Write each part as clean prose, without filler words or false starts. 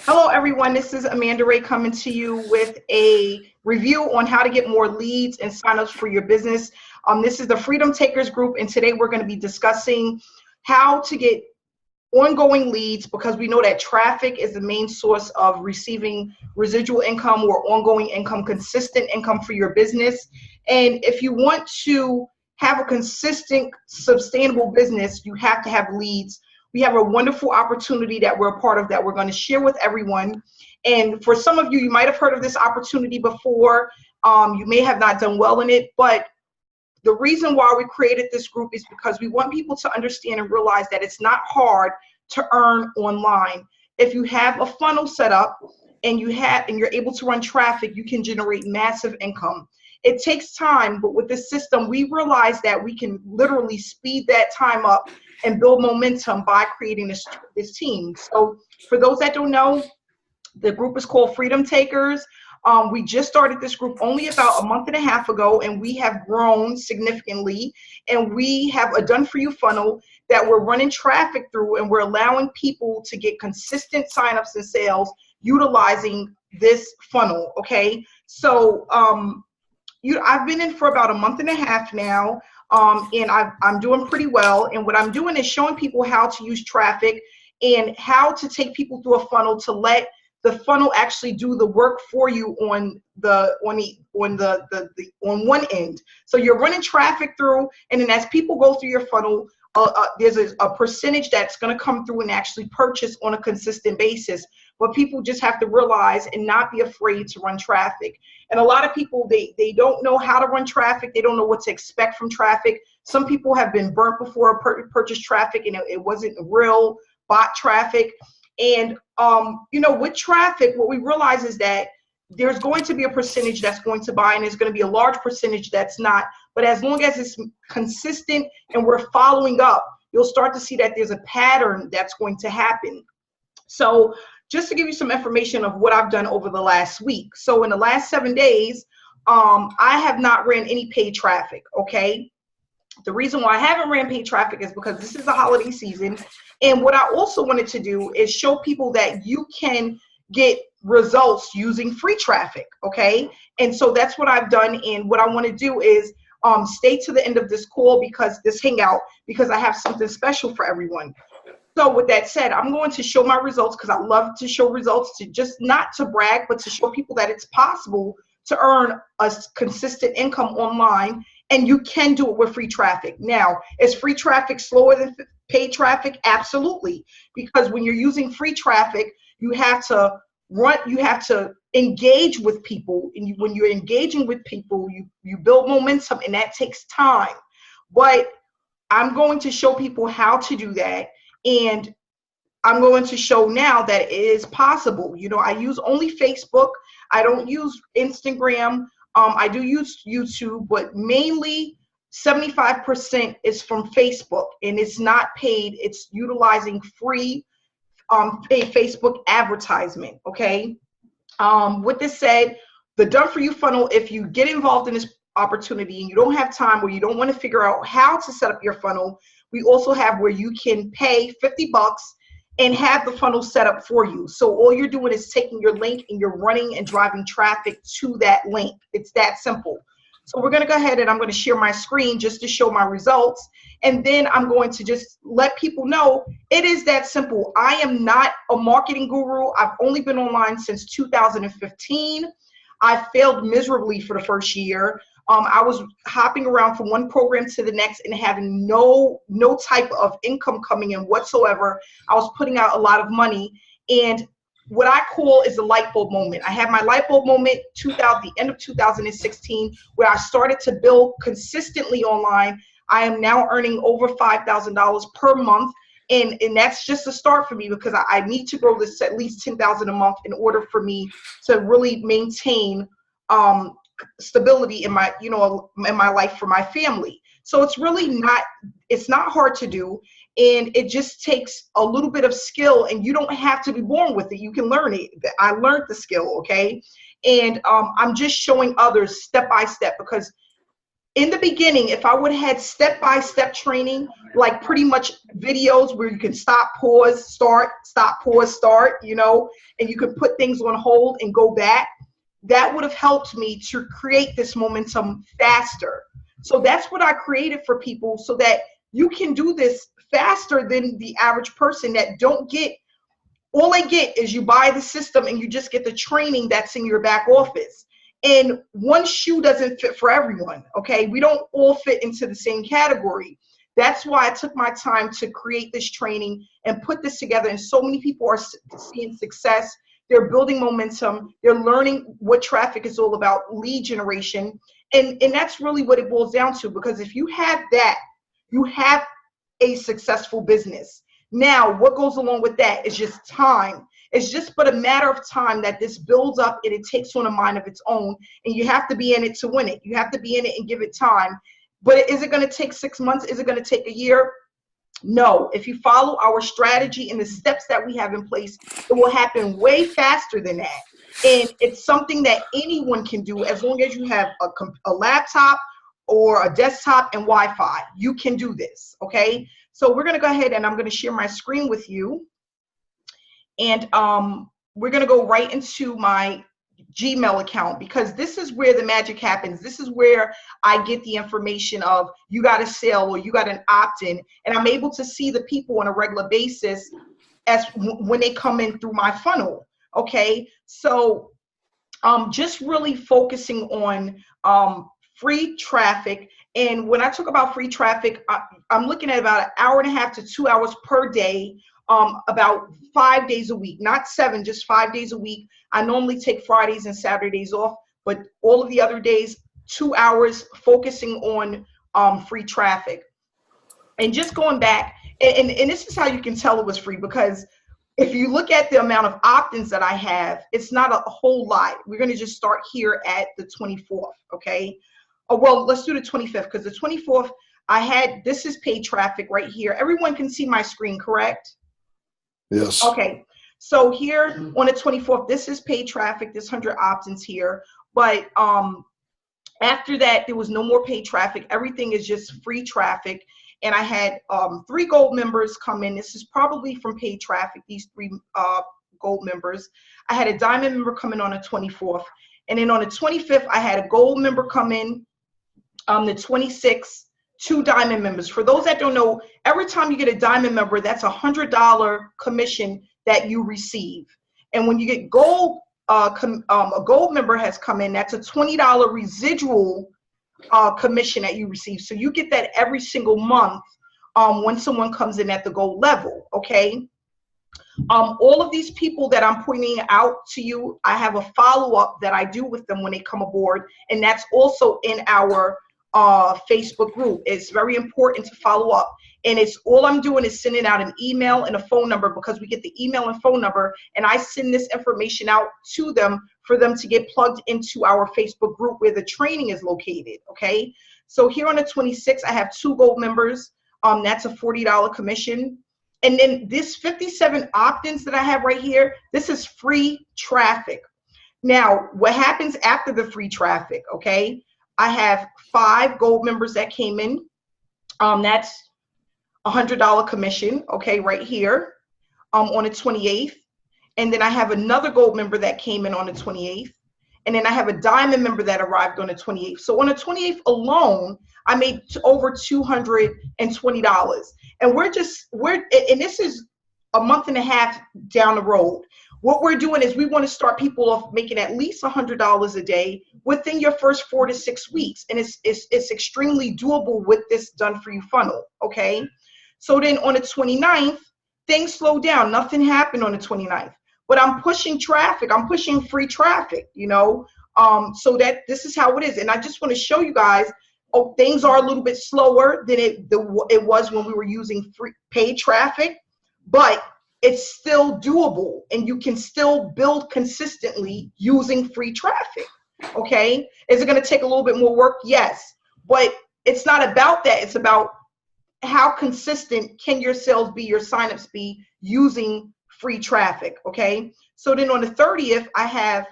Hello, everyone. This is Amanda Ray coming to you with a review on how to get more leads and signups for your business. This is the Freedom Takers group, and today we're going to be discussing how to get ongoing leads, because we know that traffic is the main source of receiving residual income or ongoing income, consistent income for your business. And if you want to have a consistent, sustainable business, you have to have leads. We have a wonderful opportunity that we're a part of that we're going to share with everyone. And for some of you, you might have heard of this opportunity before. You may have not done well in it, but the reason why we created this group is because we want people to understand and realize that it's not hard to earn online. If you have a funnel set up and you're able to run traffic, you can generate massive income. It takes time, but with this system, we realize that we can literally speed that time up and build momentum by creating this team. So for those that don't know, the group is called Freedom Takers. We just started this group only about a month and a half ago, and we have grown significantly. And we have a done-for-you funnel that we're running traffic through, and we're allowing people to get consistent signups and sales utilizing this funnel. Okay, so I've been in for about a month and a half now, and I'm doing pretty well. And what I'm doing is showing people how to use traffic and how to take people through a funnel to let the funnel actually do the work for you on one end. So you're running traffic through, and then as people go through your funnel, there's a percentage that's going to come through and actually purchase on a consistent basis. But people just have to realize and not be afraid to run traffic. And a lot of people, they don't know how to run traffic. They don't know what to expect from traffic. Some people have been burnt before purchase traffic, and it wasn't real bot traffic. And with traffic, what we realize is that there's going to be a percentage that's going to buy, and there's going to be a large percentage that's not. But as long as it's consistent and we're following up, you'll start to see that there's a pattern that's going to happen. So just to give you some information of what I've done over the last week. So in the last 7 days, I have not ran any paid traffic, okay? The reason why I haven't ran paid traffic is because this is the holiday season. And what I also wanted to do is show people that you can get results using free traffic, okay? And so that's what I've done. And what I want to do is stay to the end of this call, this hangout, because I have something special for everyone. So with that said, I'm going to show my results, because I love to show results, to just not to brag, but to show people that it's possible to earn a consistent income online, and you can do it with free traffic. Now, is free traffic slower than paid traffic? Absolutely, because when you're using free traffic, you have to engage with people, and when you're engaging with people, you build momentum, and that takes time. But I'm going to show people how to do that, and I'm going to show now that it is possible. I use only Facebook. I don't use Instagram. I do use YouTube, but mainly 75% is from Facebook, and it's not paid. It's utilizing free paid Facebook advertisement, okay? With this said, the done-for-you funnel, if you get involved in this opportunity and you don't have time, or you don't want to figure out how to set up your funnel, we also have where you can pay $50 and have the funnel set up for you. So all you're doing is taking your link and you're running and driving traffic to that link. It's that simple. So we're going to go ahead and I'm going to share my screen just to show my results. And then I'm going to just let people know it is that simple. I am not a marketing guru. I've only been online since 2015. I failed miserably for the first year. I was hopping around from one program to the next and having no type of income coming in whatsoever. I was putting out a lot of money, and what I call is the light bulb moment. I had my light bulb moment the end of 2016, where I started to build consistently online. I am now earning over $5,000 per month, and that's just a start for me, because I need to grow this to at least $10,000 a month in order for me to really maintain stability in my life for my family. So it's not hard to do, and it just takes a little bit of skill, and you don't have to be born with it. You can learn it. I learned the skill, okay? And I'm just showing others step by step, because in the beginning, if I would have had step-by-step training, like pretty much videos where you can stop, pause, start, stop, pause, start, you know, and you can put things on hold and go back, that would have helped me to create this momentum faster. So that's what I created for people, so that you can do this faster than the average person that don't get, all they get is you buy the system and you just get the training that's in your back office. And one shoe doesn't fit for everyone, okay? We don't all fit into the same category. That's why I took my time to create this training and put this together. And so many people are seeing success. They're building momentum. They're learning what traffic is all about, lead generation. And that's really what it boils down to, because if you have that, you have a successful business. Now, what goes along with that is just time. It's just but a matter of time that this builds up and it takes on a mind of its own. And you have to be in it to win it. You have to be in it and give it time. But is it going to take 6 months? Is it going to take a year? No. If you follow our strategy and the steps that we have in place, it will happen way faster than that. And it's something that anyone can do as long as you have a laptop or a desktop and Wi-Fi. You can do this, okay? So we're going to go ahead and I'm going to share my screen with you. And we're going to go right into my Gmail account, because this is where the magic happens. This is where I get the information of you got a sale or you got an opt-in, and I'm able to see the people on a regular basis as when they come in through my funnel. Okay, so just really focusing on free traffic. And when I talk about free traffic, I'm looking at about 1.5 hours to 2 hours per day, about 5 days a week, not 7, just 5 days a week. I normally take Fridays and Saturdays off, but all of the other days, 2 hours focusing on free traffic. And just going back, and this is how you can tell it was free, because if you look at the amount of opt-ins that I have, it's not a whole lot. We're going to just start here at the 24th, okay? Oh, well, let's do the 25th, because the 24th, this is paid traffic right here. Everyone can see my screen, correct? Yes. Okay, so here on the 24th, this is paid traffic, there's 100 opt-ins here, but after that, there was no more paid traffic. Everything is just free traffic. And I had 3 gold members come in. This is probably from paid traffic, these 3 gold members. I had a diamond member come in on the 24th. And then on the 25th, I had a gold member come in. The 26th, 2 diamond members. For those that don't know, every time you get a diamond member, that's $100 commission that you receive. And when you get gold, a gold member has come in, that's a $20 residual commission that you receive. So you get that every single month when someone comes in at the gold level, okay? All of these people that I'm pointing out to you, I have a follow-up that I do with them when they come aboard, and that's also in our Facebook group. It's very important to follow up, and it's all I'm doing is sending out an email and a phone number, because we get the email and phone number, and I send this information out to them for them to get plugged into our Facebook group where the training is located, okay? So here on the 26th, I have 2 gold members. That's a $40 commission. And then this 57 opt-ins that I have right here, this is free traffic. Now, what happens after the free traffic, okay? I have 5 gold members that came in. That's $100 commission, okay, right here on the 28th. And then I have another gold member that came in on the 28th. And then I have a diamond member that arrived on the 28th. So on the 28th alone, I made over $220. And and this is a month and a half down the road. What we're doing is we want to start people off making at least $100 a day within your first 4 to 6 weeks. And it's extremely doable with this done for you funnel, okay? So then on the 29th, things slowed down. Nothing happened on the 29th. But I'm pushing traffic. I'm pushing free traffic, you know, so that this is how it is. And I just want to show you guys, things are a little bit slower than it was when we were using free paid traffic, but it's still doable, and you can still build consistently using free traffic, okay? Is it going to take a little bit more work? Yes, but it's not about that. It's about how consistent can your sales be, your signups be using free traffic, okay? So then on the 30th, I have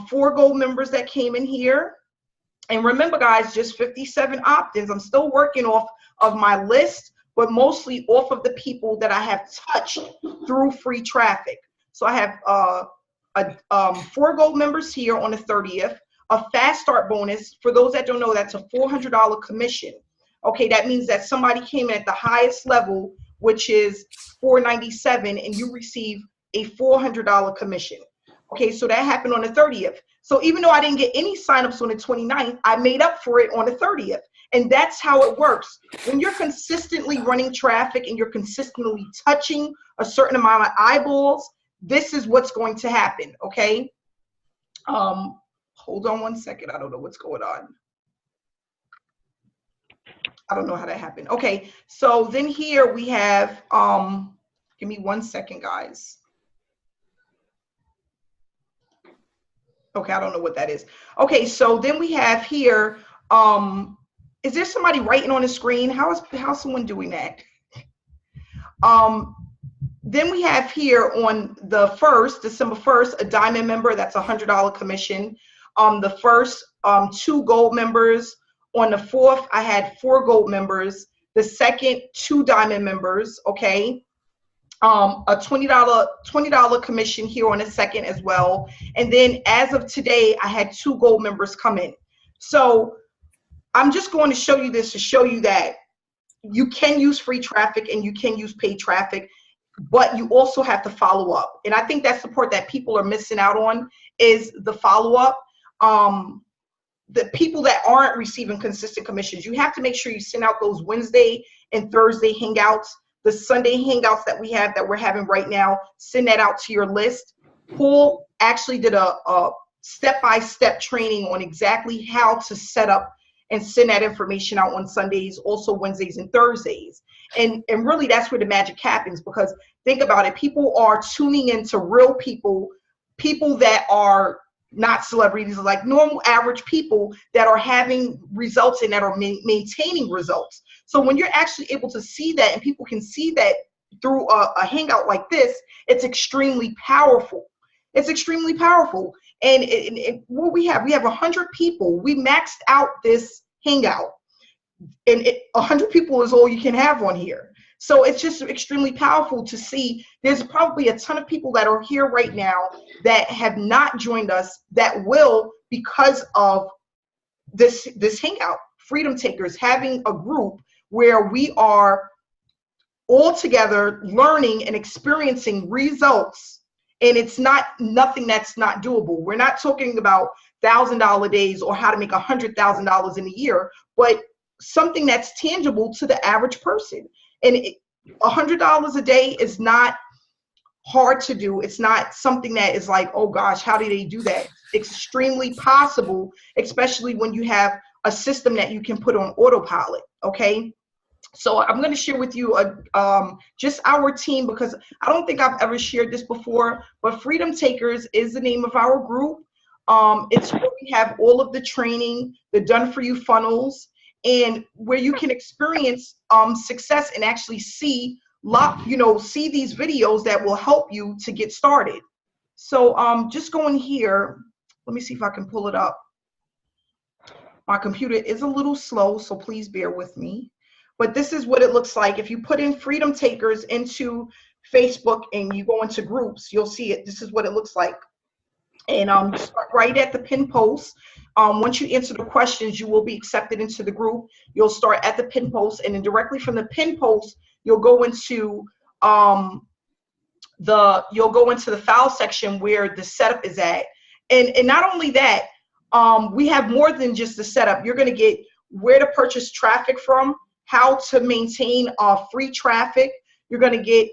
4 gold members that came in here. And remember, guys, just 57 opt-ins. I'm still working off of my list, but mostly off of the people that I have touched through free traffic. So I have 4 gold members here on the 30th, a fast start bonus. For those that don't know, that's a $400 commission. Okay, that means that somebody came in at the highest level, which is $497, and you receive a $400 commission. Okay, so that happened on the 30th. So even though I didn't get any signups on the 29th, I made up for it on the 30th. And that's how it works. When you're consistently running traffic and you're consistently touching a certain amount of eyeballs, this is what's going to happen, okay? Hold on one second. I don't know what's going on. I don't know how that happened. Okay, so then here we have, give me 1 second, guys. Okay, I don't know what that is. Okay, so then we have here, is there somebody writing on the screen? How's someone doing that? Then we have here on the 1st, December 1st, a diamond member, that's a $100 commission. The first 2 gold members. On the 4th, I had 4 gold members. The second, 2 diamond members, okay? A $20 commission here on the 2nd as well. And then as of today, I had 2 gold members come in. So I'm just going to show you this to show you that you can use free traffic and you can use paid traffic, but you also have to follow up. And I think that's the part that people are missing out on, is the follow-up. The people that aren't receiving consistent commissions, you have to make sure you send out those Wednesday and Thursday hangouts, the Sunday hangouts that we're having right now. Send that out to your list. Paul actually did a step-by-step training on exactly how to set up and send that information out on Sundays, also Wednesdays and Thursdays. And really that's where the magic happens, because think about it, people are tuning into real people, people that are not celebrities, like normal average people that are having results and that are maintaining results. So when you're actually able to see that, and people can see that through a hangout like this, it's extremely powerful. It's extremely powerful. And what we have 100 people. We maxed out this hangout, and 100 people is all you can have on here. So it's just extremely powerful to see. There's probably a ton of people that are here right now that have not joined us that will, because of this hangout. Freedom Takers, having a group where we are all together learning and experiencing results. And it's nothing that's not doable. We're not talking about $1,000 days or how to make $100,000 in a year, but something that's tangible to the average person. And $100 a day is not hard to do. It's not something that is like, oh gosh, how do they do that? Extremely possible, especially when you have a system that you can put on autopilot, okay? So I'm going to share with you just our team, because I don't think I've ever shared this before, but Freedom Takers is the name of our group. It's where we have all of the training, the done for you funnels, and where you can experience success and actually see these videos that will help you to get started. So just going here, let me see if I can pull it up. My computer is a little slow, so please bear with me. But this is what it looks like. If you put in Freedom Takers into Facebook and you go into groups, you'll see it. This is what it looks like. And start right at the pin post. Once you answer the questions, you will be accepted into the group. You'll start at the pin post, and then directly from the pin post, you'll go into the file section where the setup is at. And not only that, we have more than just the setup. You're going to get where to purchase traffic from, how to maintain free traffic. You're going to get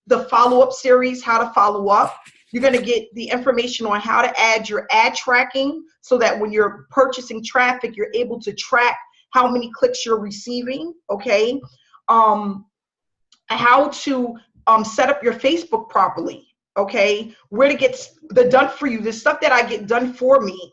the follow-up series, how to follow up. You're going to get the information on how to add your ad tracking, so that when you're purchasing traffic, you're able to track how many clicks you're receiving, okay? How to set up your Facebook properly, okay? Where to get the done for you, the stuff that I get done for me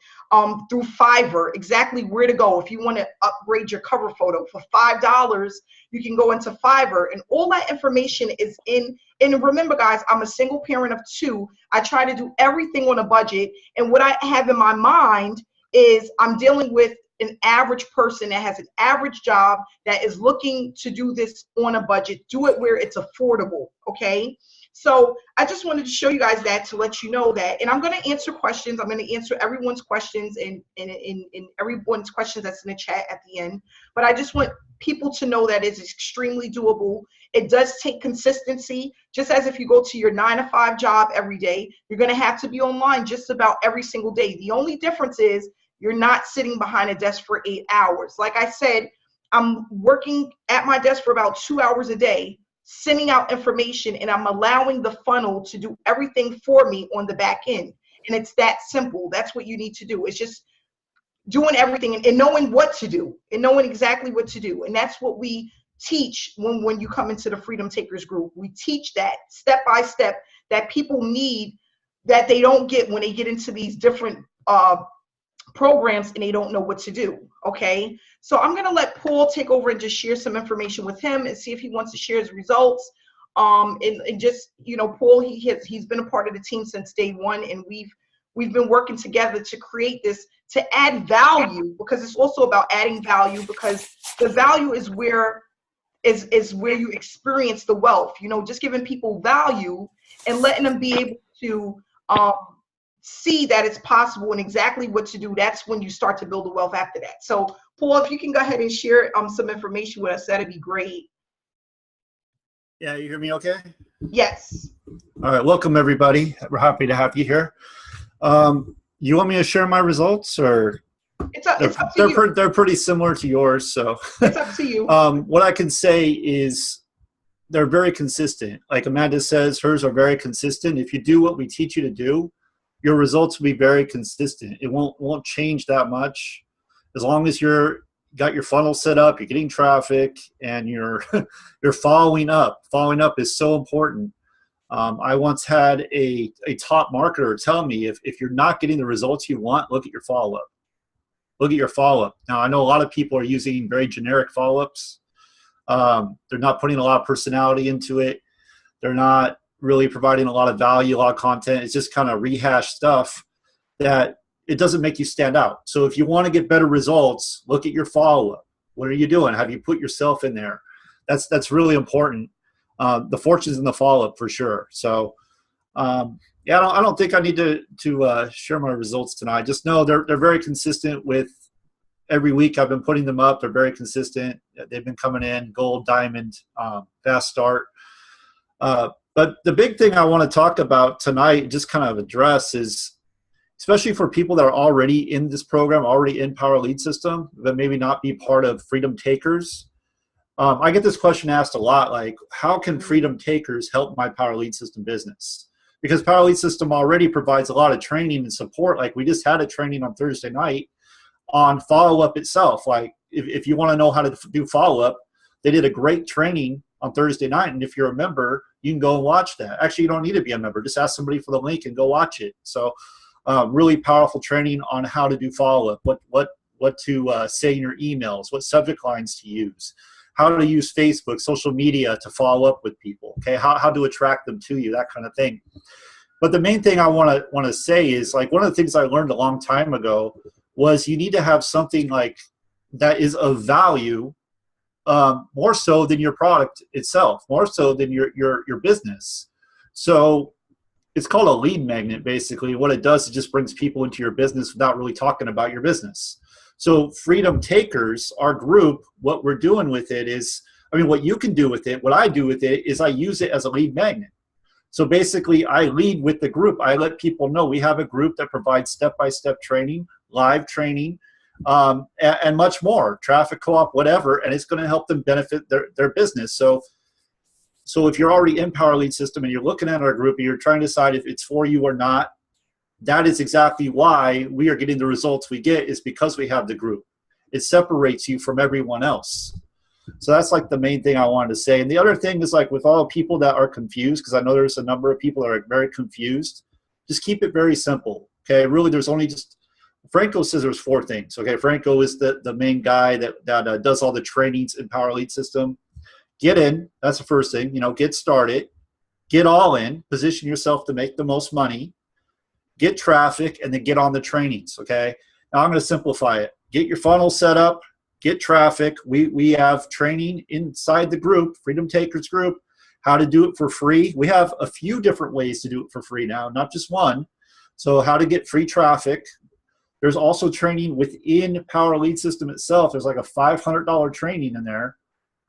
through Fiverr, exactly where to go. If you want to upgrade your cover photo for $5, you can go into Fiverr, and all that information is in. And remember, guys, I'm a single parent of 2. I try to do everything on a budget, and what I have in my mind is I'm dealing with an average person that has an average job that is looking to do this on a budget, do it where it's affordable, okay? So I just wanted to show you guys that to let you know that, and I'm going to answer questions. I'm going to answer everyone's questions and everyone's questions that's in the chat at the end. But I just want people to know that it's extremely doable. It does take consistency. Just as if you go to your 9-to-5 job every day, you're going to have to be online just about every single day. The only difference is you're not sitting behind a desk for 8 hours. Like I said, I'm working at my desk for about 2 hours a day, sending out information, and I'm allowing the funnel to do everything for me on the back end. And it's that simple. That's what you need to do. It's just doing everything and knowing what to do and knowing exactly what to do. And that's what we teach when you come into the Freedom Takers group. We teach that step by step that people need, that they don't get when they get into these different programs and they don't know what to do. Okay, so I'm gonna let Paul take over and just share some information with him and see if he wants to share his results. And just, you know, Paul, he's been a part of the team since day one, and we've been working together to create this to add value, because it's also about adding value, because the value is where where you experience the wealth. You know, just giving people value and letting them be able to see that it's possible and exactly what to do. That's when you start to build the wealth after that. So Paul, if you can go ahead and share some information with us, that'd be great. Yeah, you hear me okay? Yes. All right, welcome everybody. We're happy to have you here. You want me to share my results, or it's up to you. They're pretty similar to yours, so it's up to you. What I can say is they're very consistent. Like Amanda says, hers are very consistent. If you do what we teach you to do, your results will be very consistent. It won't change that much, as long as you're got your funnel set up, you're getting traffic, and you're you're following up. Following up is so important. I once had a top marketer tell me, if you're not getting the results you want, look at your follow-up. Look at your follow-up. Now, I know a lot of people are using very generic follow-ups. They're not putting a lot of personality into it. They're not really providing a lot of value, a lot of content. It's just kind of rehashed stuff that it doesn't make you stand out. So if you want to get better results, look at your follow-up. What are you doing? Have you put yourself in there? That's really important. The fortune's in the follow-up for sure. So yeah, I don't think I need to share my results tonight. Just know they're very consistent with every week I've been putting them up. They're very consistent. They've been coming in gold, diamond, fast start. But the big thing I want to talk about tonight, just kind of address, is especially for people that are already in this program, already in Power Lead System, but maybe not be part of Freedom Takers. I get this question asked a lot, like, how can Freedom Takers help my Power Lead System business? Because Power Lead System already provides a lot of training and support. Like, we just had a training on Thursday night on follow-up itself. Like, if you want to know how to do follow-up, they did a great training on Thursday night, and if you're a member, you can go and watch that. Actually, you don't need to be a member. Just ask somebody for the link and go watch it. So really powerful training on how to do follow-up, what to say in your emails, what subject lines to use, how to use Facebook, social media to follow up with people, okay, how to attract them to you, that kind of thing. But the main thing I want to say is, like, one of the things I learned a long time ago was you need to have something like that is of value, more so than your product itself, more so than your business. So it's called a lead magnet, basically. What it does, it just brings people into your business without really talking about your business. So Freedom Takers, our group, what we're doing with it is, I mean, what you can do with it, what I do with it is I use it as a lead magnet. So basically, I lead with the group. I let people know we have a group that provides step-by-step training, live training, and much more, traffic co-op, whatever, and it's going to help them benefit their business. So if you're already in Power Lead System and you're looking at our group and you're trying to decide if it's for you or not, that is exactly why we are getting the results we get, is because we have the group. It separates you from everyone else. So that's like the main thing I wanted to say. And the other thing is, like, with all the people that are confused, because I know there's a number of people that are very confused, just keep it very simple. Okay, really, there's only just, Franco says there's 4 things. Okay, Franco is the main guy that does all the trainings in Power Lead System. Get in, that's the first thing. You know, get started, get all in, position yourself to make the most money, get traffic, and then get on the trainings. Okay, Now I'm going to simplify it. Get your funnel set up, get traffic. We have training inside the group, Freedom Takers group, how to do it for free. We have a few different ways to do it for free now, not just one. So how to get free traffic. There's also training within Power Lead System itself. There's like a $500 training in there.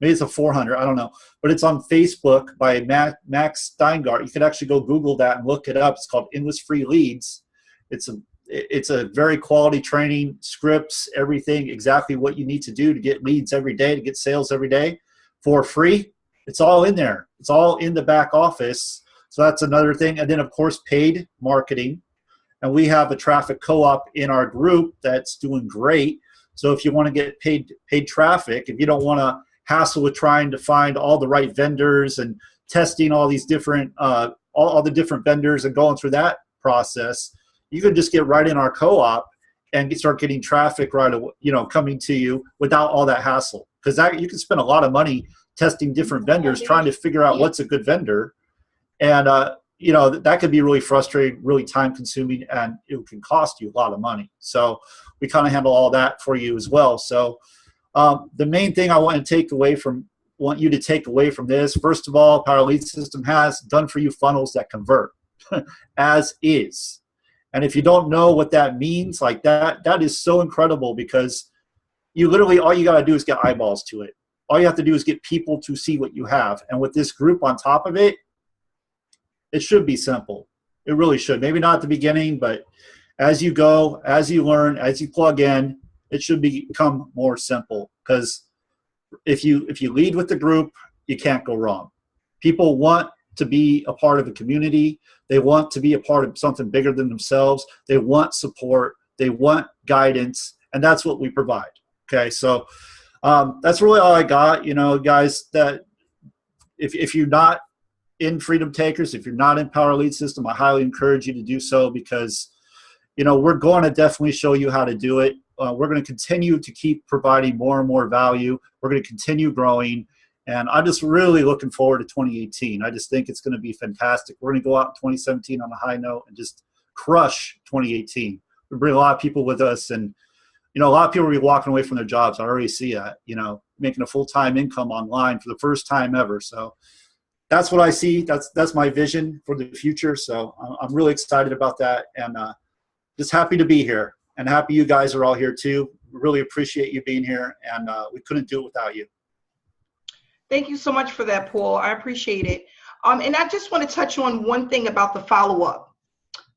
Maybe it's a $400, I don't know. But it's on Facebook by Max Steingart. You could actually go Google that and look it up. It's called Endless Free Leads. It's a very quality training, scripts, everything, exactly what you need to do to get leads every day, to get sales every day for free. It's all in there. It's all in the back office. So that's another thing. And then, of course, paid marketing. And we have a traffic co-op in our group that's doing great. So if you want to get paid traffic, if you don't want to hassle with trying to find all the right vendors and testing all these different all the different vendors and going through that process, you can just get right in our co-op and start getting traffic right away, coming to you without all that hassle. Because that you can spend a lot of money testing different vendors, trying to figure out what's a good vendor, and that could be really frustrating, really time consuming, and it can cost you a lot of money. So we kind of handle all that for you as well. So the main thing I want you to take away from this, first of all, Power Lead System has done for you funnels that convert as is. And if you don't know what that means, like that is so incredible, because you literally, all you got to do is get eyeballs to it. All you have to do is get people to see what you have. And with this group on top of it, it should be simple. It really should. Maybe not at the beginning, but as you go, as you learn, as you plug in, it should become more simple. Because if you lead with the group, you can't go wrong. People want to be a part of a community. They want to be a part of something bigger than themselves. They want support. They want guidance. And that's what we provide. Okay, so that's really all I got. Guys, that if you're not in Freedom Takers, if you're not in Power Lead System, I highly encourage you to do so, because we're going to definitely show you how to do it. We're going to continue to keep providing more and more value. We're going to continue growing, and I'm just really looking forward to 2018. I just think it's going to be fantastic. We're going to go out in 2017 on a high note and just crush 2018. We bring a lot of people with us, and a lot of people will be walking away from their jobs. I already see that, making a full-time income online for the first time ever. So that's what I see. That's my vision for the future. So I'm really excited about that, and just happy to be here, and happy you guys are all here too. Really appreciate you being here, and we couldn't do it without you. Thank you so much for that, Paul. I appreciate it. And I just want to touch on one thing about the follow-up.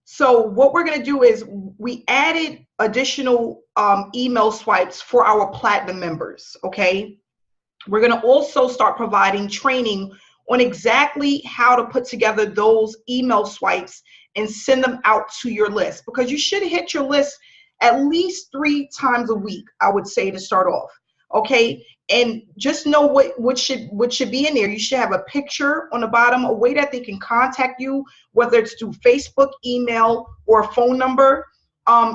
So what we're going to do is we added additional email swipes for our platinum members, okay? We're going to also start providing training on exactly how to put together those email swipes and send them out to your list, because you should hit your list at least 3 times a week, I would say, to start off, okay? And just know what should be in there. You should have a picture on the bottom, a way that they can contact you, whether it's through Facebook, email, or a phone number.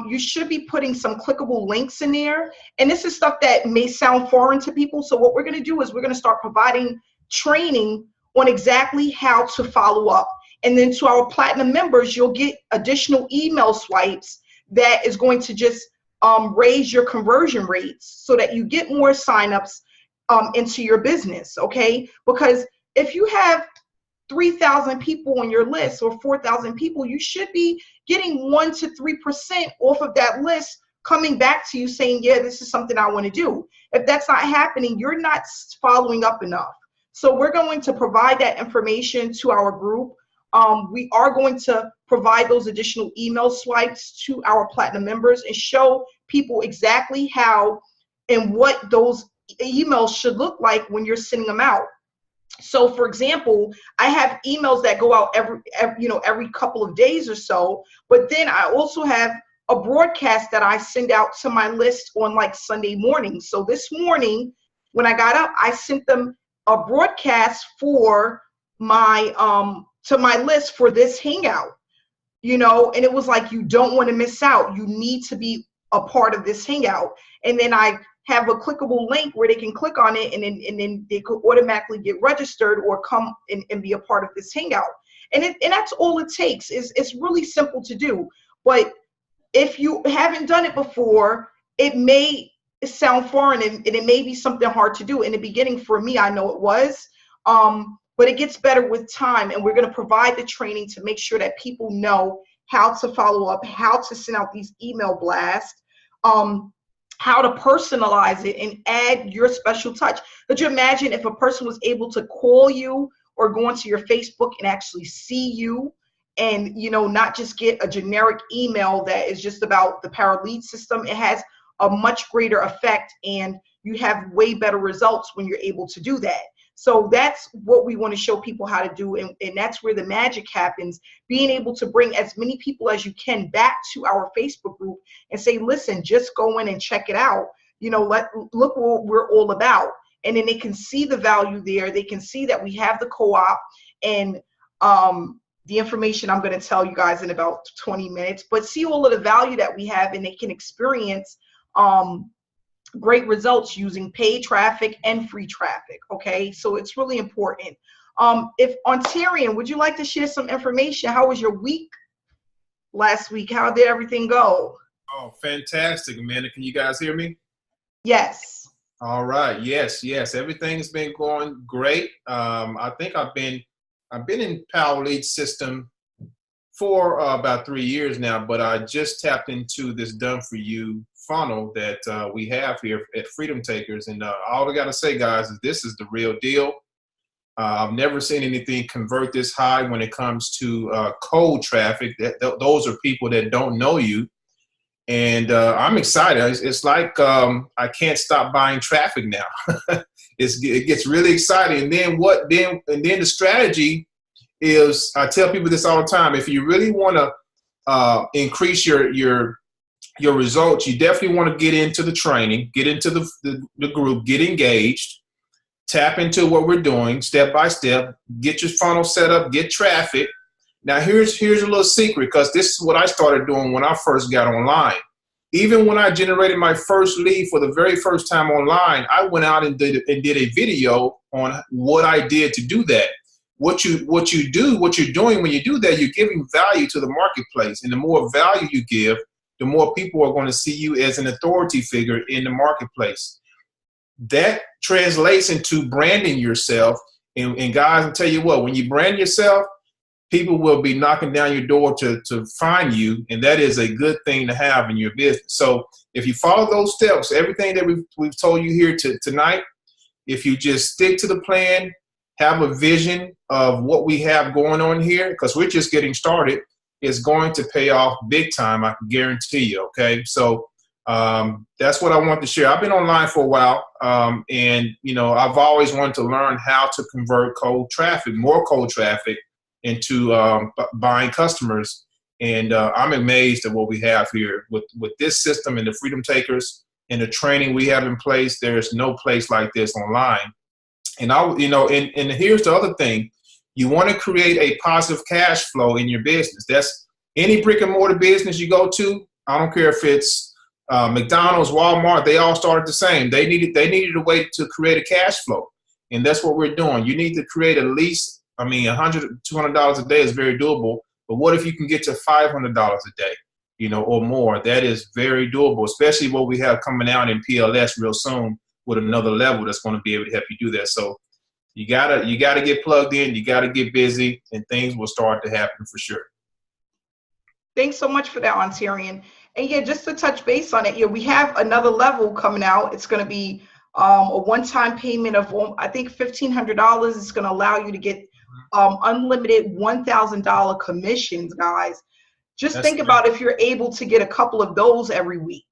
You should be putting some clickable links in there. And this is stuff that may sound foreign to people. So what we're going to do is we're going to start providing training on exactly how to follow up. And then to our platinum members, you'll get additional email swipes that is going to just raise your conversion rates so that you get more signups into your business, okay? Because if you have 3,000 people on your list or 4,000 people, you should be getting 1 to 3% off of that list coming back to you saying, yeah, this is something I want to do. If that's not happening, you're not following up enough. So we're going to provide that information to our group. We are going to provide those additional email swipes to our platinum members and show people exactly how and what those emails should look like when you're sending them out. So for example, I have emails that go out every couple of days or so, but then I also have a broadcast that I send out to my list on like Sunday morning. So this morning when I got up, I sent them a broadcast for my to my list for this hangout, and it was like, you don't want to miss out. You need to be a part of this hangout. And then I have a clickable link where they can click on it, and then they could automatically get registered or come and be a part of this hangout. And that's all it takes. It's really simple to do. But if you haven't done it before, it may sound foreign, and it may be something hard to do. In the beginning, for me, I know it was, but it gets better with time, and we're going to provide the training to make sure that people know how to follow up, how to send out these email blasts, how to personalize it and add your special touch. Could you imagine if a person was able to call you or go onto your Facebook and actually see you, and not just get a generic email that is just about the power lead system? It has a much greater effect, and you have way better results when you're able to do that. So that's what we want to show people how to do, and that's where the magic happens, being able to bring as many people as you can back to our Facebook group and say, listen, just go in and check it out. Look what we're all about. And then they can see the value there. They can see that we have the co-op, and the information I'm going to tell you guys in about 20 minutes, but see all of the value that we have, and they can experience great results using paid traffic and free traffic. Okay, so it's really important. If Ontarian, would you like to share some information? How was your week last week? How did everything go? Oh, fantastic, Amanda. Can you guys hear me? Yes. All right. Yes. Everything's been going great. I think I've been in Power Lead System for about 3 years now, but I just tapped into this Done For You funnel that we have here at Freedom Takers. And all I got to say, guys, is this is the real deal. I've never seen anything convert this high when it comes to cold traffic. Those are people that don't know you. And I'm excited. It's like I can't stop buying traffic now. It gets really exciting. And then the strategy is, I tell people this all the time, if you really want to increase your results, you definitely want to get into the training, get into the group, get engaged, tap into what we're doing step by step, get your funnel set up, get traffic. Now here's a little secret, because this is what I started doing when I first got online. Even when I generated my first lead for the very first time online, I went out and did a video on what I did to do that. What you're doing when you do that, you're giving value to the marketplace. And the more value you give, the more people are going to see you as an authority figure in the marketplace. That translates into branding yourself. And guys, I'll tell you what, when you brand yourself, people will be knocking down your door to find you. And that is a good thing to have in your business. So if you follow those steps, everything that we've told you here tonight, if you just stick to the plan, have a vision of what we have going on here, because we're just getting started, is going to pay off big time. I can guarantee you. Okay. So that's what I want to share. I've been online for a while. And I've always wanted to learn how to convert more cold traffic into buying customers. And I'm amazed at what we have here with this system and the Freedom Takers and the training we have in place. There's no place like this online. And and here's the other thing. You want to create a positive cash flow in your business. That's any brick and mortar business you go to. I don't care if it's McDonald's, Walmart, they all started the same. They needed a way to create a cash flow. And that's what we're doing. You need to create at least, $100, $200 a day is very doable. But what if you can get to $500 a day, or more? That is very doable, especially what we have coming out in PLS real soon with another level that's going to be able to help you do that. So you gotta get plugged in, you gotta get busy, and things will start to happen for sure. Thanks so much for that, Ontarian. And yeah, just to touch base on it, we have another level coming out. It's going to be a one-time payment of, I think, $1,500. It's going to allow you to get unlimited $1,000 commissions, guys. Just think about if you're able to get a couple of those every week.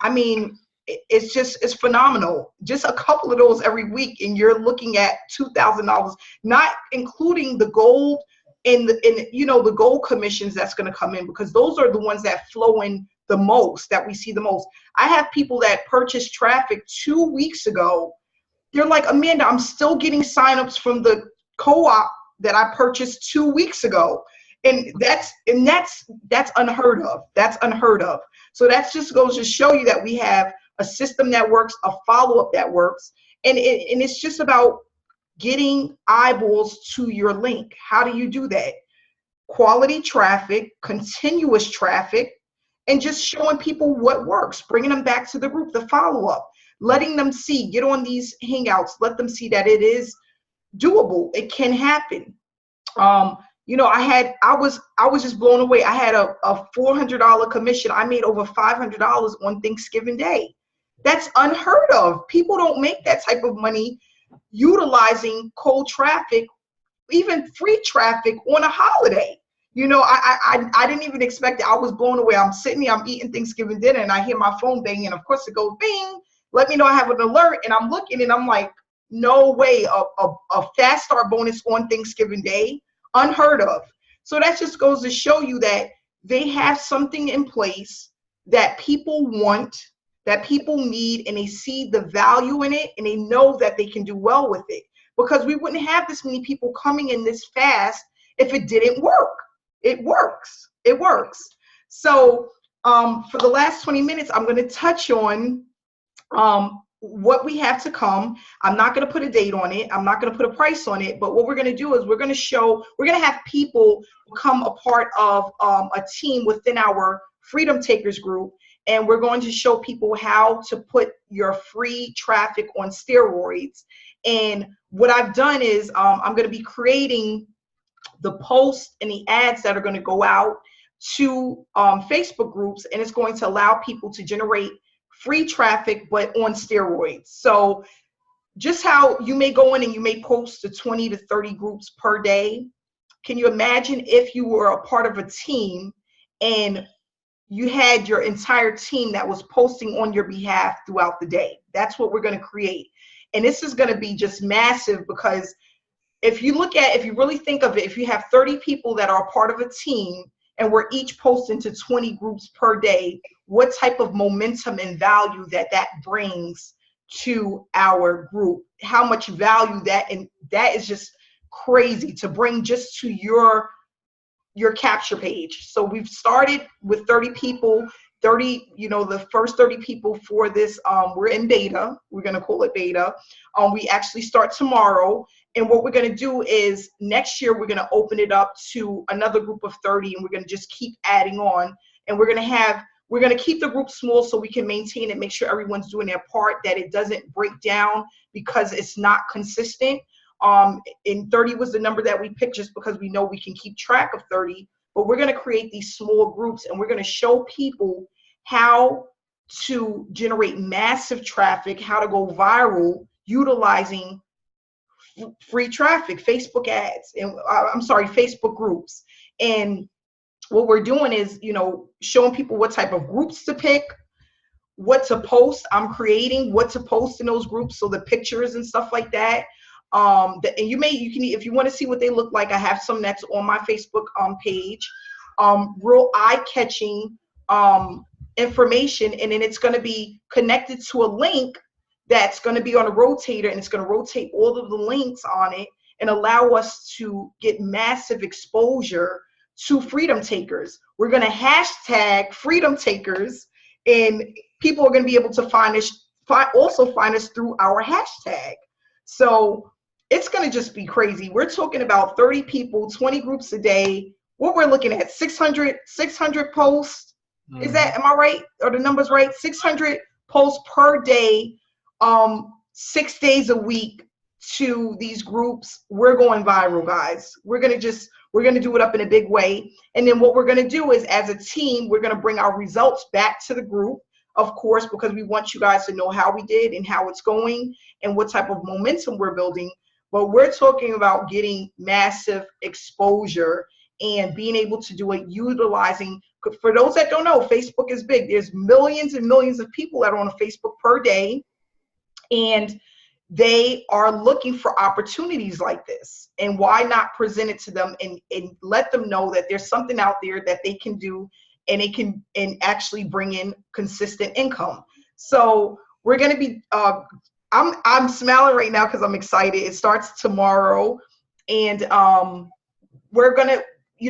I mean, it's phenomenal. Just a couple of those every week, and you're looking at $2,000, not including the gold and the gold commissions that's going to come in, because those are the ones that flow in the most, that we see the most. I have people that purchased traffic 2 weeks ago. They're like, Amanda, I'm still getting signups from the co-op that I purchased 2 weeks ago. And that's unheard of. That's unheard of. So that just goes to show you that we have a system that works, a follow-up that works. And it's just about getting eyeballs to your link. How do you do that? Quality traffic, continuous traffic, and just showing people what works, bringing them back to the group, the follow-up, letting them see, get on these hangouts, let them see that it is doable. It can happen. You know, I was just blown away. I had a $400 commission. I made over $500 on Thanksgiving Day. That's unheard of. People don't make that type of money utilizing cold traffic, even free traffic on a holiday. You know, I didn't even expect it. I was blown away. I'm sitting here, I'm eating Thanksgiving dinner, and I hear my phone banging, and of course it goes bing, let me know I have an alert, and I'm looking, and I'm like, no way, a fast start bonus on Thanksgiving Day, unheard of. So that just goes to show you that they have something in place that people want, that people need, and they see the value in it, and they know that they can do well with it, because we wouldn't have this many people coming in this fast if it didn't work. It works. It works. So for the last 20 minutes, I'm going to touch on what we have to come. I'm not going to put a date on it. I'm not going to put a price on it. But what we're going to do is we're going to have people become a part of a team within our Freedom Takers group. And we're going to show people how to put your free traffic on steroids. And what I've done is I'm going to be creating the posts and the ads that are going to go out to Facebook groups, and it's going to allow people to generate free traffic, but on steroids. So just how you may go in and you may post to 20 to 30 groups per day. Can you imagine if you were a part of a team and you had your entire team that was posting on your behalf throughout the day? That's what we're going to create. And this is going to be just massive, because if you really think of it, if you have 30 people that are a part of a team and we're each posting to 20 groups per day, what type of momentum and value that brings to our group, how much value and that is just crazy to bring just to your capture page. So we've started with 30 people, the first 30 people for this, we're in beta. We're going to call it beta. We actually start tomorrow. And what we're going to do is next year, we're going to open it up to another group of 30, and we're going to just keep adding on. And we're going to keep the group small so we can maintain and make sure everyone's doing their part, that it doesn't break down because it's not consistent. And 30 was the number that we picked just because we know we can keep track of 30. But we're going to create these small groups, and we're going to show people how to generate massive traffic, how to go viral utilizing free traffic, Facebook ads, and Facebook groups. And what we're doing is, showing people what type of groups to pick, what to post. I'm creating what to post in those groups, so the pictures and stuff like that. And you can, if you want to see what they look like, I have some that's on my Facebook page. Real eye-catching information, and then it's going to be connected to a link that's going to be on a rotator, and it's going to rotate all of the links on it and allow us to get massive exposure to Freedom Takers. We're going to hashtag Freedom Takers, and people are going to be able to find us through our hashtag. So it's going to just be crazy. We're talking about 30 people, 20 groups a day. What we're looking at, 600 posts. Mm-hmm. Am I right? Are the numbers right? 600 posts per day, 6 days a week to these groups. We're going viral, guys. We're going to do it up in a big way. And then what we're going to do is, as a team, we're going to bring our results back to the group, of course, because we want you guys to know how we did and how it's going and what type of momentum we're building. But we're talking about getting massive exposure and being able to do it utilizing, for those that don't know, Facebook is big. There's millions and millions of people that are on Facebook per day, and they are looking for opportunities like this. And why not present it to them and let them know that there's something out there that they can do, and it can actually bring in consistent income. So we're going to be, I'm smiling right now because I'm excited. It starts tomorrow, and we're going to,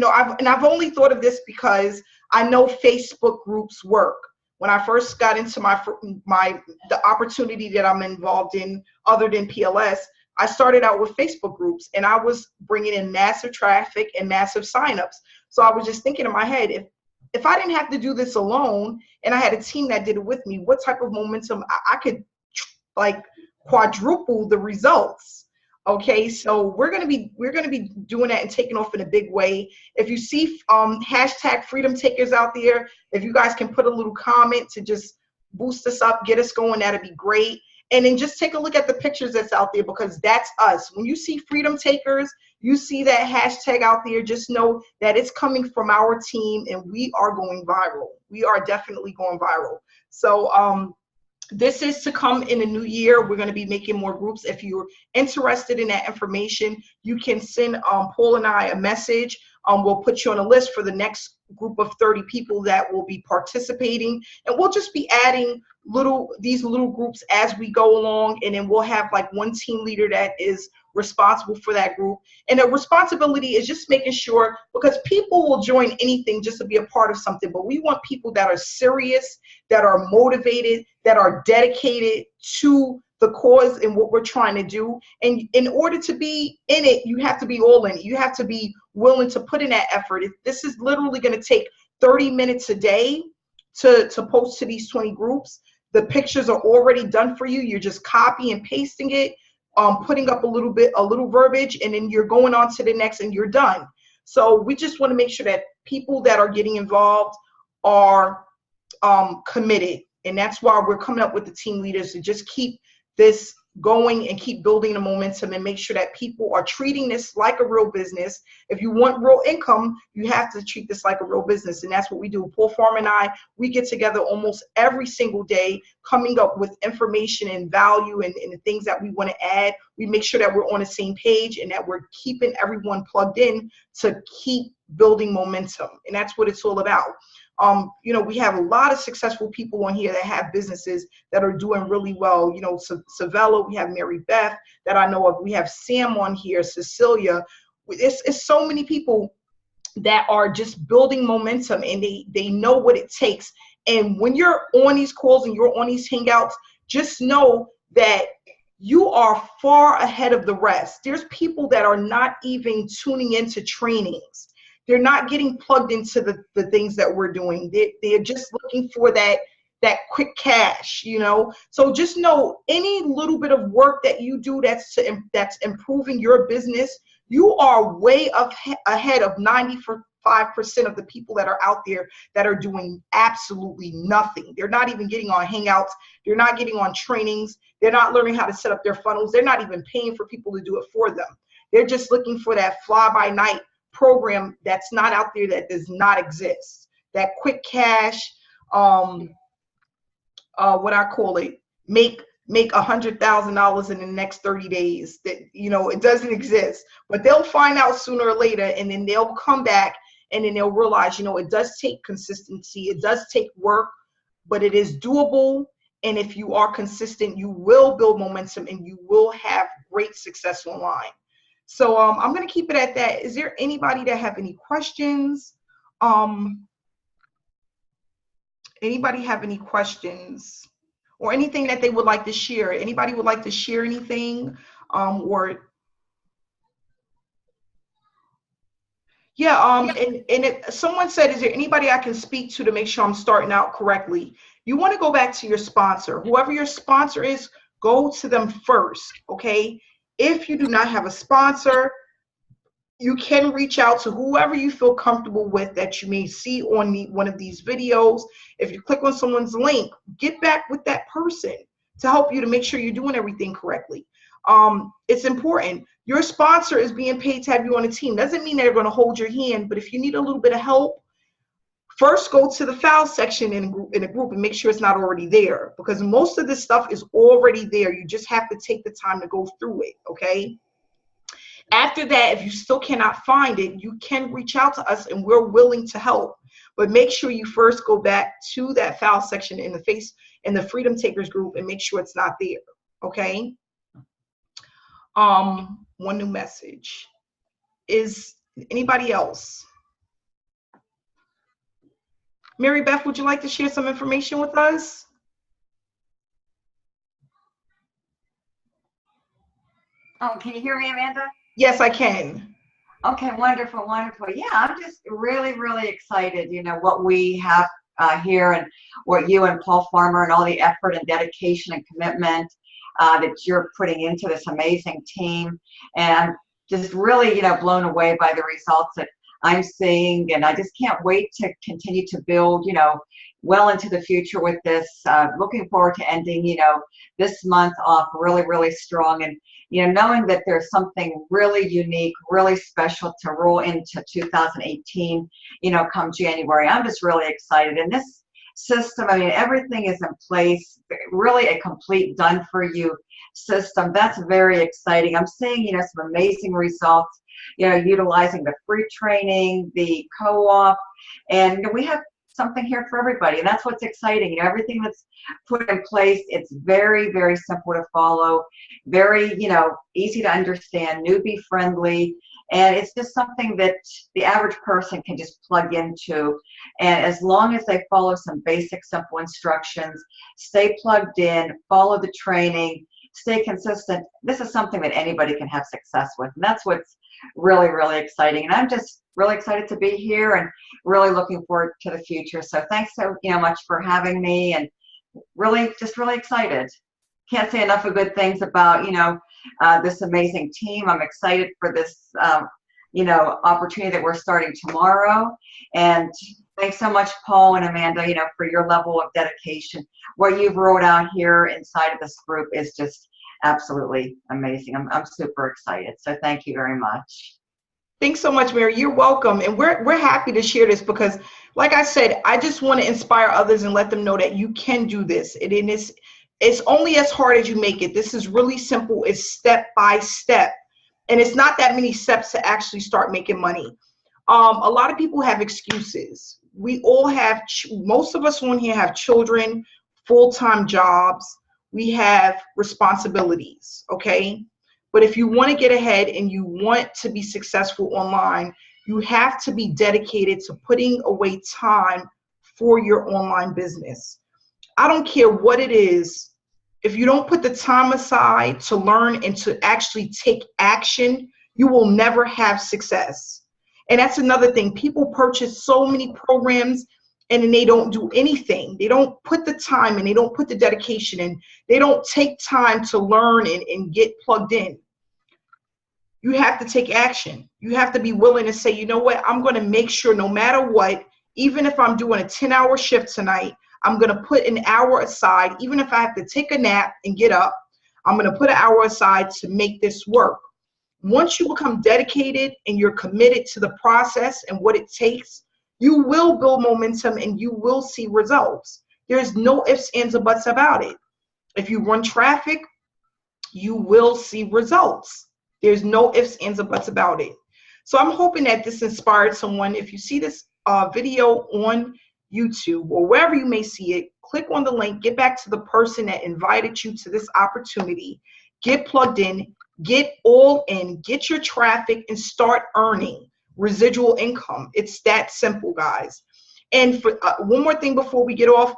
I've only thought of this because I know Facebook groups work. When I first got into the opportunity that I'm involved in, other than PLS, I started out with Facebook groups, and I was bringing in massive traffic and massive signups. So I was just thinking in my head, if I didn't have to do this alone and I had a team that did it with me, what type of momentum I could like quadruple the results. Okay, so we're gonna be doing that and taking off in a big way. If you see hashtag freedom takers out there, if you guys can put a little comment to just boost us up, get us going, that'd be great. And then just take a look at the pictures that's out there, because that's us. When you see freedom takers, you see that hashtag out there, just know that it's coming from our team and we are going viral. We are definitely going viral. So this is to come in the new year. We're going to be making more groups. If you're interested in that information, you can send Paul and I a message. We'll put you on a list for the next group of 30 people that will be participating, and we'll just be adding these little groups as we go along, and then we'll have like one team leader that is responsible for that group. And the responsibility is just making sure, because people will join anything just to be a part of something, but we want people that are serious, that are motivated, that are dedicated to the cause and what we're trying to do. And in order to be in it, you have to be all in it. You have to be willing to put in that effort. This is literally going to take 30 minutes a day to post to these 20 groups. The pictures are already done for you. You're just copy and pasting it, putting up a little verbiage, and then you're going on to the next and you're done. So we just want to make sure that people that are getting involved are committed. And that's why we're coming up with the team leaders to just keep this going and keep building the momentum and make sure that people are treating this like a real business. If you want real income, you have to treat this like a real business. And that's what we do. Paul Farm and I, we get together almost every single day, coming up with information and value and the things that we want to add. We make sure that we're on the same page and that we're keeping everyone plugged in to keep building momentum. And that's what it's all about. You know, we have a lot of successful people on here that have businesses that are doing really well. You know, Savella, we have Mary Beth that I know of. We have Sam on here, Cecilia. It's so many people that are just building momentum, and they know what it takes. And when you're on these calls and you're on these hangouts, just know that you are far ahead of the rest. There's people that are not even tuning into trainings. They're not getting plugged into the things that we're doing. They're just looking for that quick cash, you know. So just know, any little bit of work that you do that's improving your business, you are way ahead of 95% of the people that are out there that are doing absolutely nothing. They're not even getting on hangouts. They're not getting on trainings. They're not learning how to set up their funnels. They're not even paying for people to do it for them. They're just looking for that fly-by-night program that's not out there, that does not exist. That quick cash, what I call it, make $100,000 in the next 30 days. That, you know, it doesn't exist. But they'll find out sooner or later, and then they'll come back and then they'll realize, you know, it does take consistency, it does take work, but it is doable. And if you are consistent, you will build momentum and you will have great success online. So I'm going to keep it at that. Is there anybody that have any questions? Anybody have any questions or anything that they would like to share? Anybody would like to share anything? Someone said, is there anybody I can speak to make sure I'm starting out correctly? You want to go back to your sponsor. Whoever your sponsor is, go to them first, okay? If you do not have a sponsor, you can reach out to whoever you feel comfortable with that you may see on one of these videos. If you click on someone's link, get back with that person to help you to make sure you're doing everything correctly. It's important. Your sponsor is being paid to have you on a team. Doesn't mean they're going to hold your hand, but if you need a little bit of help, first go to the file section in a group and make sure it's not already there, because most of this stuff is already there. You just have to take the time to go through it, okay? After that, if you still cannot find it, you can reach out to us and we're willing to help. But make sure you first go back to that file section in the Freedom Takers group and make sure it's not there, okay? One new message. Is anybody else? Mary Beth, would you like to share some information with us? Oh, can you hear me, Amanda? Yes, I can. Okay, wonderful, wonderful. Yeah, I'm just really, really excited, what we have here and what you and Paul Farmer and all the effort and dedication and commitment that you're putting into this amazing team. And I'm just really, blown away by the results that I'm seeing. And I just can't wait to continue to build, well into the future with this. Looking forward to ending, this month off really, really strong. And knowing that there's something really unique, really special to roll into 2018, come January. I'm just really excited. And this system, I mean, everything is in place, really a complete done for you system. That's very exciting. I'm seeing, some amazing results, utilizing the free training, the co-op, and we have something here for everybody, and that's what's exciting. Everything that's put in place, it's very, very simple to follow, very, easy to understand, newbie friendly, and it's just something that the average person can just plug into. And as long as they follow some basic, simple instructions, stay plugged in, follow the training, stay consistent, this is something that anybody can have success with, and that's what's really, really exciting. And I'm just really excited to be here and really looking forward to the future. So thanks so much for having me, and really excited. Can't say enough of good things about this amazing team. I'm excited for this opportunity that we're starting tomorrow. And thanks so much, Paul and Amanda, for your level of dedication. What you've rolled out here inside of this group is just absolutely amazing. I'm super excited. So thank you very much. Thanks so much, Mary. You're welcome. And we're happy to share this because, like I said, I just want to inspire others and let them know that you can do this. It's only as hard as you make it. This is really simple. It's step by step. And it's not that many steps to actually start making money. A lot of people have excuses. We all have, most of us on here have children, full-time jobs. We have responsibilities, okay? But if you want to get ahead and you want to be successful online, you have to be dedicated to putting away time for your online business. I don't care what it is. If you don't put the time aside to learn and to actually take action, you will never have success. And that's another thing. People purchase so many programs and then they don't do anything. They don't put the time and they don't put the dedication in. They don't take time to learn and get plugged in. You have to take action. You have to be willing to say, you know what, I'm going to make sure no matter what, even if I'm doing a 10-hour shift tonight, I'm going to put an hour aside. Even if I have to take a nap and get up, I'm going to put an hour aside to make this work. Once you become dedicated and you're committed to the process and what it takes, you will build momentum and you will see results. There's no ifs, ands, or buts about it. If you run traffic, you will see results. There's no ifs, ands, or buts about it. So I'm hoping that this inspired someone. If you see this video on YouTube or wherever you may see it, click on the link, get back to the person that invited you to this opportunity, get plugged in, get all in, get your traffic, and start earning residual income. It's that simple, guys. And for one more thing before we get off,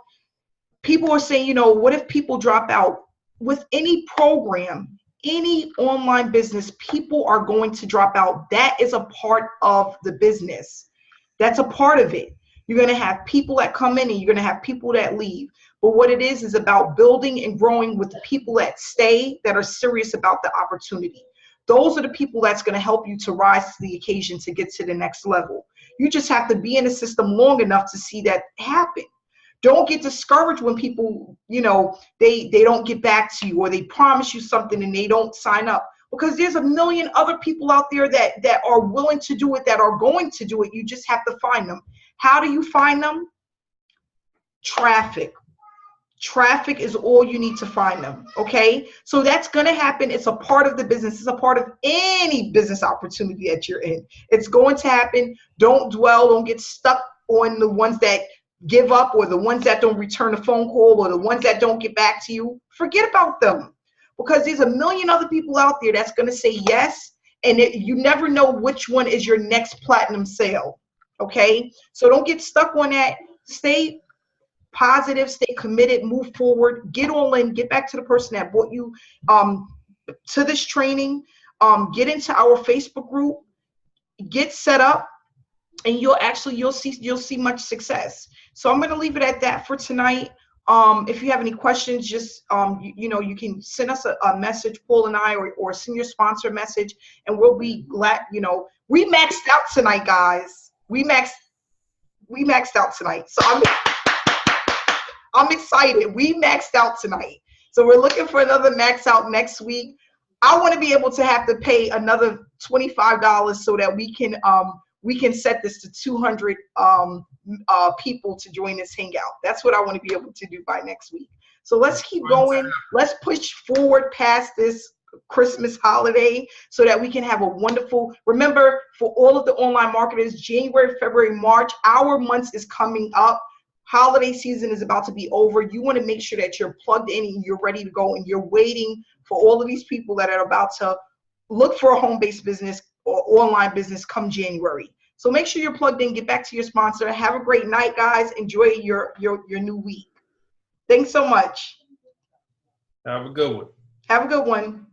people are saying, what if people drop out? With any program, any online business, people are going to drop out. That is a part of the business. That's a part of it. You're going to have people that come in and you're going to have people that leave. But what it is about building and growing with the people that stay, that are serious about the opportunity. Those are the people that's going to help you to rise to the occasion to get to the next level. You just have to be in the system long enough to see that happen. Don't get discouraged when people, they don't get back to you or they promise you something and they don't sign up, because there's a million other people out there that are willing to do it, that are going to do it. You just have to find them. How do you find them? Traffic. Traffic is all you need to find them, okay? So that's going to happen. It's a part of the business. It's a part of any business opportunity that you're in. It's going to happen. Don't dwell. Don't get stuck on the ones that give up or the ones that don't return a phone call or the ones that don't get back to you. Forget about them, because there's a million other people out there that's going to say yes, and you never know which one is your next platinum sale, okay? So don't get stuck on that. Stay positive, stay committed, move forward, get all in, get back to the person that brought you to this training, get into our Facebook group, get set up, and you'll see much success. So I'm going to leave it at that for tonight. If you have any questions, just you can send us a message, Paul and I, or send your sponsor a message, and we'll be glad. We maxed out tonight, guys. We maxed out tonight. So I'm excited. We maxed out tonight. So we're looking for another max out next week. I want to be able to have to pay another $25 so that we can set this to 200 people to join this hangout. That's what I want to be able to do by next week. So let's keep going. Let's push forward past this Christmas holiday so that we can have a wonderful, remember, for all of the online marketers, January, February, March, our months is coming up. Holiday season is about to be over. You want to make sure that you're plugged in and you're ready to go, and you're waiting for all of these people that are about to look for a home-based business or online business come January. So make sure you're plugged in. Get back to your sponsor. Have a great night, guys. Enjoy your new week. Thanks so much. Have a good one. Have a good one.